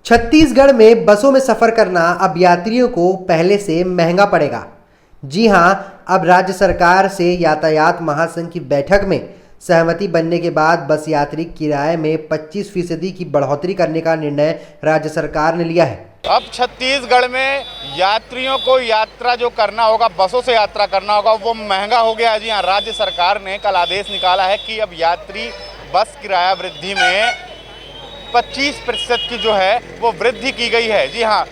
छत्तीसगढ़ में बसों में सफर करना अब यात्रियों को पहले से महंगा पड़ेगा। जी हां, अब राज्य सरकार से यातायात महासंघ की बैठक में सहमति बनने के बाद बस यात्री किराए में 25% की बढ़ोतरी करने का निर्णय राज्य सरकार ने लिया है। अब छत्तीसगढ़ में यात्रियों को यात्रा जो करना होगा, बसों से यात्रा करना होगा, वो महंगा हो गया है। जी हाँ, राज्य सरकार ने कल आदेश निकाला है कि अब यात्री बस किराया वृद्धि में 25% की जो है वो वृद्धि की गई है। जी हाँ,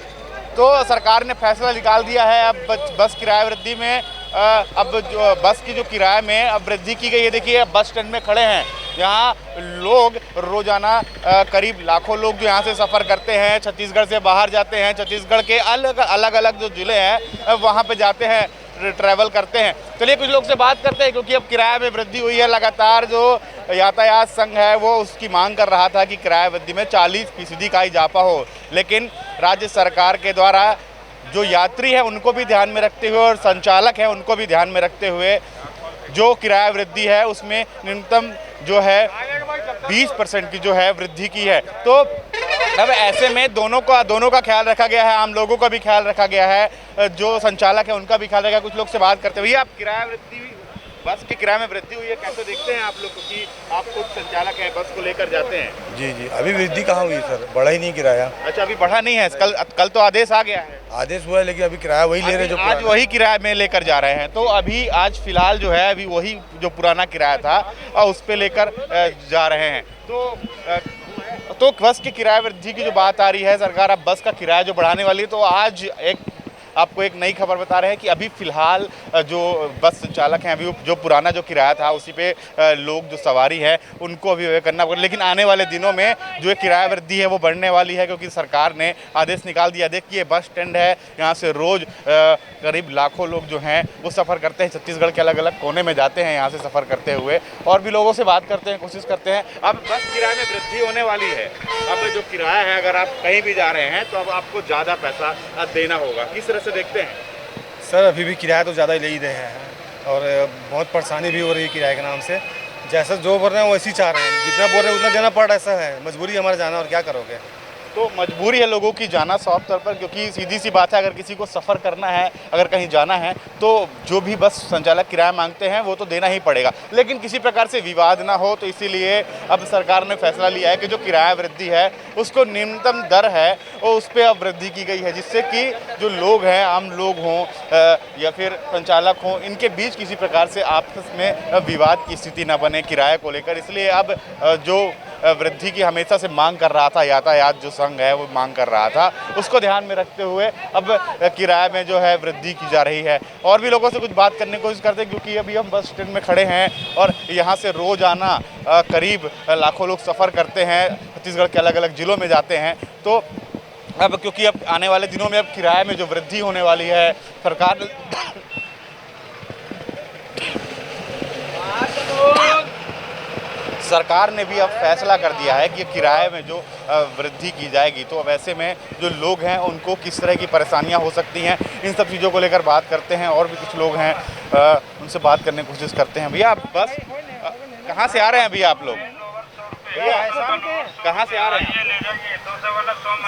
तो सरकार ने फैसला निकाल दिया है। अब बस किराया वृद्धि में अब जो बस की जो किराए में अब वृद्धि की गई है। देखिए, अब बस स्टैंड में खड़े हैं, यहाँ लोग रोजाना करीब लाखों लोग जो यहाँ से सफ़र करते हैं, छत्तीसगढ़ से बाहर जाते हैं, छत्तीसगढ़ के अलग अलग जो ज़िले हैं वहाँ पे जाते हैं, ट्रैवल करते हैं। चलिए कुछ लोग से बात करते हैं, क्योंकि अब किराए में वृद्धि हुई है। लगातार जो यातायात संघ है वो उसकी मांग कर रहा था कि किराया वृद्धि में 40% का इजाफा हो, लेकिन राज्य सरकार के द्वारा जो यात्री है उनको भी ध्यान में रखते हुए और संचालक है उनको भी ध्यान में रखते हुए जो किराया वृद्धि है उसमें न्यूनतम जो है 20% की जो है वृद्धि की है। तो अब ऐसे में दोनों का ख्याल रखा गया है, आम लोगों का भी ख्याल रखा गया है, जो संचालक है उनका भी ख्याल रखा गया। कुछ लोग से बात करते हुए, भैया आप किराया वृद्धि, बस के किराए में वृद्धि हुई है, कैसे देखते हैं आप लोग, क्योंकि आप खुद संचालक हैं, बस को लेकर जाते हैं। जी, अभी वृद्धि कहाँ हुई सर, बढ़ा ही नहीं किराया। अच्छा, अभी बढ़ा नहीं है। कल तो आदेश आ गया है। आदेश हुआ है, लेकिन अभी किराया वही ले रहे जो आज वही किराया में लेकर जा रहे हैं। तो अभी आज फिलहाल जो है अभी वही जो पुराना किराया था और उस पे लेकर जा रहे हैं। तो बस की किराया वृद्धि की जो बात आ रही है, सरकार अब बस का किराया जो बढ़ाने वाली है। तो आज आपको एक नई खबर बता रहे हैं कि अभी फिलहाल जो बस संचालक हैं, अभी जो पुराना जो किराया था उसी पे लोग जो सवारी है उनको अभी व्यय करना पड़ेगा, लेकिन आने वाले दिनों में जो ये किराया वृद्धि है वो बढ़ने वाली है, क्योंकि सरकार ने आदेश निकाल दिया। देखिए, बस स्टैंड है, यहाँ से रोज़ करीब लाखों लोग जो हैं वो सफ़र करते हैं, छत्तीसगढ़ के अलग अलग कोने में जाते हैं यहाँ से सफ़र करते हुए। और भी लोगों से बात करते हैं, कोशिश करते हैं। अब बस किराए में वृद्धि होने वाली है। अब जो किराया है, अगर आप कहीं भी जा रहे हैं तो अब आपको ज़्यादा पैसा देना होगा। किस तरह से देखते हैं सर? अभी भी किराया तो ज़्यादा ही ले ही रहे हैं और बहुत परेशानी भी हो रही है किराए के नाम से। जैसा जो बोल रहे हैं वैसे ही चाह रहे हैं, जितना बोल रहे हैं उतना देना पड़ रहा है। ऐसा है, मजबूरी हमारा जाना, और क्या करोगे। तो मजबूरी है लोगों की जाना साफ तौर पर, क्योंकि सीधी सी बात है, अगर किसी को सफ़र करना है, अगर कहीं जाना है, तो जो भी बस संचालक किराया मांगते हैं वो तो देना ही पड़ेगा, लेकिन किसी प्रकार से विवाद ना हो, तो इसीलिए अब सरकार ने फैसला लिया है कि जो किराया वृद्धि है उसको न्यूनतम दर है और उस पर अब वृद्धि की गई है, जिससे कि जो लोग हैं, आम लोग हों या फिर संचालक हों, इनके बीच किसी प्रकार से आपस में विवाद की स्थिति न बने किराए को लेकर। इसलिए अब जो वृद्धि की हमेशा से मांग कर रहा था यातायात जो संघ है वो मांग कर रहा था, उसको ध्यान में रखते हुए अब किराए में जो है वृद्धि की जा रही है। और भी लोगों से कुछ बात करने की कोशिश करते हैं, क्योंकि अभी हम बस स्टैंड में खड़े हैं और यहाँ से रोज़ाना करीब लाखों लोग सफ़र करते हैं, छत्तीसगढ़ के अलग अलग ज़िलों में जाते हैं। तो अब क्योंकि अब आने वाले दिनों में अब किराए में जो वृद्धि होने वाली है, सरकार ने भी अब फैसला कर दिया है कि किराए में जो वृद्धि की जाएगी। तो अब ऐसे में जो लोग हैं उनको किस तरह की परेशानियां हो सकती हैं, इन सब चीज़ों को लेकर बात करते हैं। और भी कुछ लोग हैं, उनसे बात करने की कोशिश करते हैं। भैया, बस कहाँ से आ रहे हैं भैया आप लोग? भैया कहाँ से आ रहे हैं?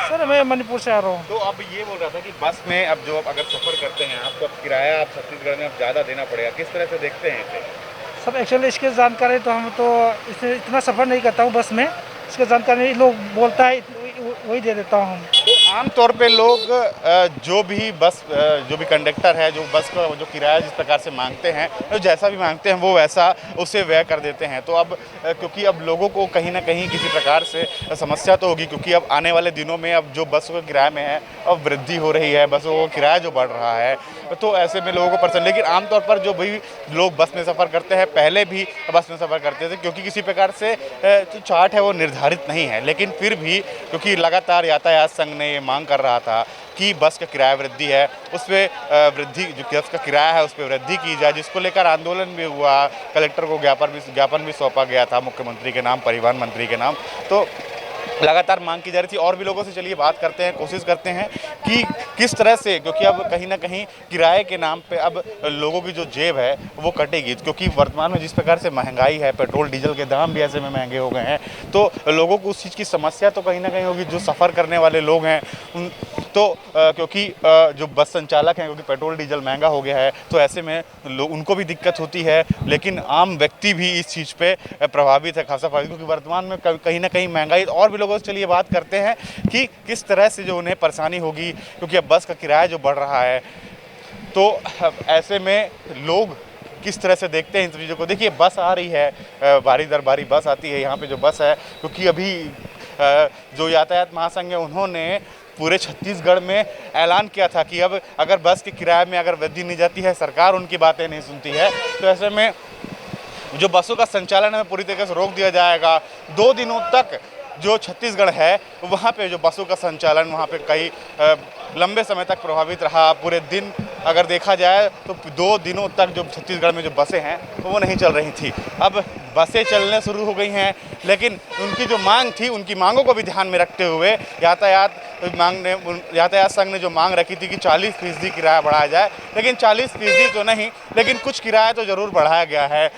सर, मैं मणिपुर से आ रहा हूँ। तो अब ये बोल रहा था कि बस में अब जो अगर सफ़र करते हैं आपको अब किराया आप छत्तीसगढ़ में अब ज़्यादा देना पड़ेगा, किस तरह से देखते हैं इसे? सब एक्चुअली इसके जानकारी तो हम तो इससे इतना सफ़र नहीं करता हूँ बस में, इसके जानकारी लोग बोलता है वही दे देता हूँ हम। तो आमतौर पे लोग जो भी कंडक्टर है, जो बस का जो किराया जिस प्रकार से मांगते हैं, तो जैसा भी मांगते हैं वो वैसा उसे व्यय कर देते हैं। तो अब क्योंकि अब लोगों को कहीं ना कहीं किसी प्रकार से समस्या तो होगी, क्योंकि अब आने वाले दिनों में अब जो बसों के किराए में है अब वृद्धि हो रही है, बसों का किराया जो बढ़ रहा है, तो ऐसे में लोगों को परेशान। लेकिन आमतौर पर जो भी लोग बस में सफ़र करते हैं, पहले भी बस में सफ़र करते थे, क्योंकि किसी प्रकार से जो चार्ट है वो निर्धारित नहीं है, लेकिन फिर भी क्योंकि लगातार यातायात संघ ने ये मांग कर रहा था कि बस का किराया वृद्धि है, उस पर वृद्धि, जो बस का किराया है उस पर वृद्धि की जाए, जिसको लेकर आंदोलन भी हुआ। कलेक्टर को ज्ञापन भी सौंपा गया था मुख्यमंत्री के नाम, परिवहन मंत्री के नाम। तो लगातार मांग की जा रही थी। और भी लोगों से चलिए बात करते हैं, कोशिश करते हैं कि किस तरह से, क्योंकि अब कहीं ना कहीं किराए के नाम पे अब लोगों की जो जेब है वो कटेगी, क्योंकि वर्तमान में जिस प्रकार से महंगाई है, पेट्रोल डीजल के दाम भी ऐसे में महंगे हो गए हैं, तो लोगों को उस चीज़ की समस्या तो कहीं ना कहीं होगी। जो सफ़र करने वाले लोग हैं उन तो क्योंकि जो बस संचालक हैं, क्योंकि पेट्रोल डीजल महंगा हो गया है, तो ऐसे में उनको भी दिक्कत होती है, लेकिन आम व्यक्ति भी इस चीज़ पे प्रभावित है खासा प्रभावित, क्योंकि वर्तमान में कहीं ना कहीं महंगाई। और भी लोगों से चलिए बात करते हैं कि किस तरह से जो उन्हें परेशानी होगी, क्योंकि अब बस का किराया जो बढ़ रहा है, तो ऐसे में लोग किस तरह से देखते हैं इन चीज़ों को। देखिए, बस आ रही है, बारी दर बारी बस आती है यहाँ पे जो बस है, क्योंकि अभी जो यातायात महासंघ है उन्होंने पूरे छत्तीसगढ़ में ऐलान किया था कि अब अगर बस के किराए में अगर वृद्धि नहीं जाती है, सरकार उनकी बातें नहीं सुनती है, तो ऐसे में जो बसों का संचालन है पूरी तरीके से रोक दिया जाएगा। 2 दिनों तक जो छत्तीसगढ़ है वहाँ पे जो बसों का संचालन वहाँ पे कई लंबे समय तक प्रभावित रहा। पूरे दिन अगर देखा जाए तो 2 दिनों तक जो छत्तीसगढ़ में जो बसें हैं तो वो नहीं चल रही थी। अब बसें चलने शुरू हो गई हैं, लेकिन उनकी जो मांग थी, उनकी मांगों को भी ध्यान में रखते हुए यातायात संघ ने जो मांग रखी थी कि 40% किराया बढ़ाया जाए, लेकिन 40% तो नहीं, लेकिन कुछ किराया तो ज़रूर बढ़ाया गया है,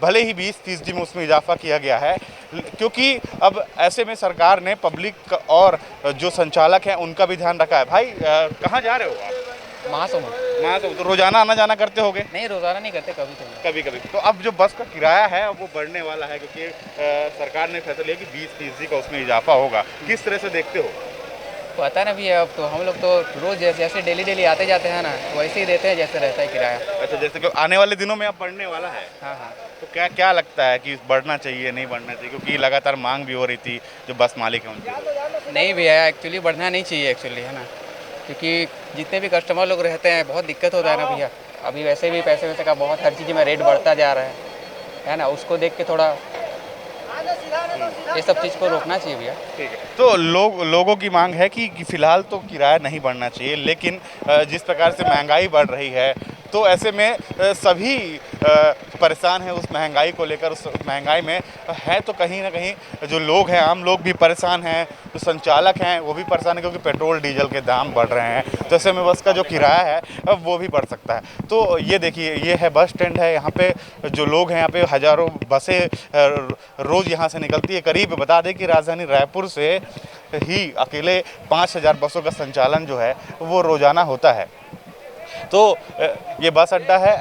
भले ही 20% में उसमें इजाफा किया गया है, क्योंकि अब ऐसे में सरकार ने पब्लिक और जो संचालक हैं उनका भी ध्यान रखा है। भाई कहाँ जा रहे हो आप? महासमुंद। तो रोजाना आना जाना करते होगे? नहीं, रोजाना नहीं करते, कभी कभी। तो अब जो बस का किराया है वो बढ़ने वाला है, क्योंकि सरकार ने फैसला लिया कि 20% का उसमें इजाफा होगा। किस तरह से देखते हो? पता ना भैया, अब तो हम लोग तो रोज जैसे डेली आते जाते हैं ना, वैसे ही देते हैं जैसे रहता है किराया। अच्छा, जैसे कि आने वाले दिनों में अब बढ़ने वाला है। हाँ। तो क्या लगता है कि बढ़ना चाहिए, नहीं बढ़ना चाहिए, क्योंकि लगातार मांग भी हो रही थी जो बस मालिक हैं उनकी? नहीं भैया, एक्चुअली बढ़ना नहीं चाहिए एक्चुअली, है ना, क्योंकि जितने भी कस्टमर लोग रहते हैं बहुत दिक्कत होता है ना भैया। अभी वैसे भी पैसे वैसे का बहुत हर चीज़ में रेट बढ़ता जा रहा है ना, उसको देख के थोड़ा ये सब चीज़ को रोकना चाहिए भैया। ठीक है। तो लोगों की मांग है कि फिलहाल तो किराया नहीं बढ़ना चाहिए, लेकिन जिस प्रकार से महंगाई बढ़ रही है तो ऐसे में सभी परेशान हैं उस महंगाई को लेकर। उस महंगाई में है तो कहीं ना कहीं जो लोग हैं, आम लोग भी परेशान हैं, जो संचालक हैं वो भी परेशान हैं, क्योंकि पेट्रोल डीजल के दाम बढ़ रहे हैं, तो ऐसे में बस का जो किराया है अब वो भी बढ़ सकता है। तो ये देखिए, ये है बस स्टैंड है, यहाँ पे जो लोग हैं, यहाँ पे हज़ारों बसें रोज़ यहाँ से निकलती है। करीब बता दें कि राजधानी रायपुर से ही अकेले 5000 बसों का संचालन जो है वो रोज़ाना होता है। तो ये बस अड्डा है,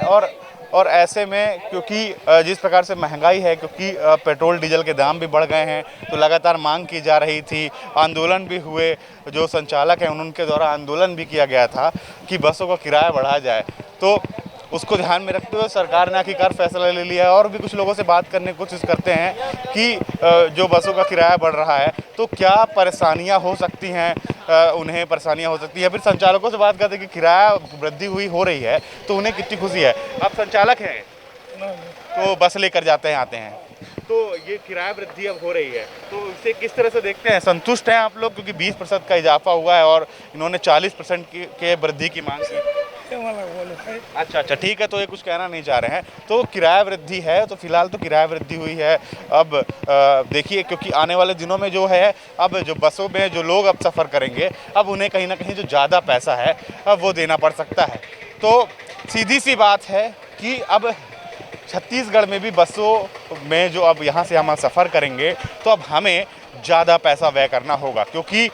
और ऐसे में क्योंकि जिस प्रकार से महंगाई है, क्योंकि पेट्रोल डीजल के दाम भी बढ़ गए हैं, तो लगातार मांग की जा रही थी, आंदोलन भी हुए, जो संचालक हैं उनके द्वारा आंदोलन भी किया गया था कि बसों का किराया बढ़ाया जाए। तो उसको ध्यान में रखते हुए सरकार ने आखिरकार फैसला ले लिया है। और भी कुछ लोगों से बात करने की कोशिश करते हैं कि जो बसों का किराया बढ़ रहा है तो क्या परेशानियां हो सकती हैं, उन्हें परेशानियां हो सकती हैं। फिर संचालकों से बात करते हैं कि किराया वृद्धि हो रही है तो उन्हें कितनी खुशी है। आप संचालक हैं तो बस लेकर जाते हैं, आते हैं, तो ये किराया वृद्धि अब हो रही है, तो इसे किस तरह से देखते हैं? संतुष्ट हैं आप लोग, क्योंकि 20% का इजाफा हुआ है और इन्होंने 40% के वृद्धि की मांग की? अच्छा, ठीक है, तो ये कुछ कहना नहीं चाह रहे हैं। तो किराया वृद्धि है, तो फिलहाल तो किराया वृद्धि हुई है। अब देखिए, क्योंकि आने वाले दिनों में जो है, अब जो बसों में जो लोग अब सफ़र करेंगे, अब उन्हें कहीं ना कहीं जो ज़्यादा पैसा है अब वो देना पड़ सकता है। तो सीधी सी बात है कि अब छत्तीसगढ़ में भी बसों में जो अब यहाँ से हम सफ़र करेंगे तो अब हमें ज़्यादा पैसा व्यय करना होगा, क्योंकि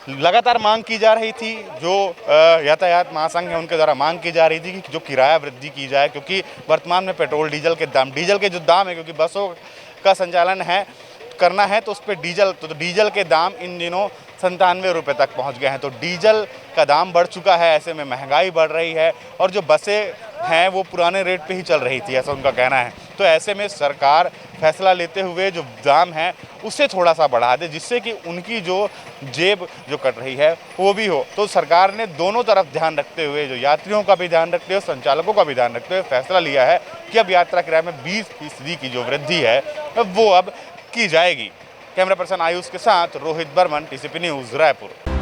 लगातार मांग की जा रही थी, जो यातायात महासंघ है उनके द्वारा मांग की जा रही थी कि जो किराया वृद्धि की जाए, क्योंकि वर्तमान में पेट्रोल डीजल के जो दाम है, क्योंकि बसों का संचालन है करना है तो उस पर डीजल के दाम इन दिनों 97 रुपये तक पहुंच गए हैं। तो डीजल का दाम बढ़ चुका है, ऐसे में महंगाई बढ़ रही है, और जो बसें हैं वो पुराने रेट पे ही चल रही थी, ऐसा उनका कहना है। तो ऐसे में सरकार फैसला लेते हुए जो दाम है उसे थोड़ा सा बढ़ा दे, जिससे कि उनकी जो जेब जो कट रही है वो भी हो। तो सरकार ने दोनों तरफ ध्यान रखते हुए, जो यात्रियों का भी ध्यान रखते हुए, संचालकों का भी ध्यान रखते हुए फैसला लिया है कि अब यात्रा किराए में 20% की जो वृद्धि है वो अब की जाएगी। कैमरा पर्सन आयुष के साथ रोहित बर्मन, TCP न्यूज़, रायपुर।